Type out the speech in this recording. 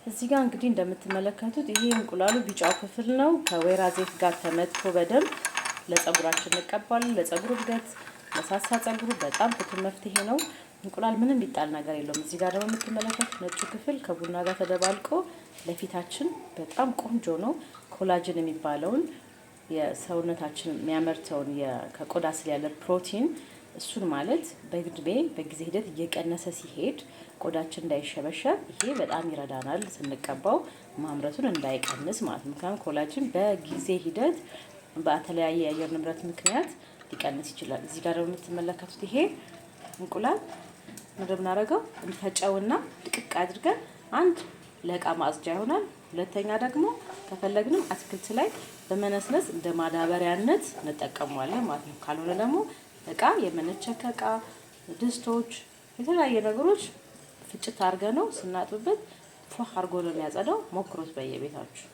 እዚህ ጋር እንግዲህ እንደምትመለከቱት ይሄ እንቁላሉ ቢጫው ክፍል ነው። ከወይራ ዘይት ጋር ተመትቶ በደንብ ለፀጉራችን እንቀባለን። ለፀጉር እድገት፣ ለሳሳ ፀጉሩ በጣም ፍቱን መፍትሄ ነው። እንቁላል ምንም ቢጣል ነገር የለውም። እዚህ ጋር ደግሞ የምትመለከቱት ነጩ ክፍል ከቡና ጋር ተደባልቆ ለፊታችን በጣም ቆንጆ ነው። ኮላጅን የሚባለውን የሰውነታችን የሚያመርተውን ከቆዳ ስር ያለ ፕሮቲን እሱን ማለት በጊዜ ሂደት እየቀነሰ ሲሄድ ቆዳችን እንዳይሸበሸብ ይሄ በጣም ይረዳናል። ስንቀባው ማምረቱን እንዳይቀንስ ማለት ነው። ምክንያቱም ኮላጅን በጊዜ ሂደት በተለያየ የአየር ንብረት ምክንያት ሊቀንስ ይችላል። እዚህ ጋር ደግሞ የምትመለከቱት ይሄ እንቁላል እንደምናደርገው እንፈጨውና ድቅቅ አድርገን አንድ ለእቃ ማጽጃ ይሆናል። ሁለተኛ ደግሞ ከፈለግንም አትክልት ላይ በመነስነስ እንደ ማዳበሪያነት እንጠቀመዋለን ማለት ነው። ካልሆነ ደግሞ እቃ የመነቸከ እቃ፣ ድስቶች፣ የተለያየ ነገሮች ፍጭት አድርገን ነው ስናጥብበት ፏ አድርጎ ነው የሚያጸዳው። ሞክሩት በየቤታችሁ።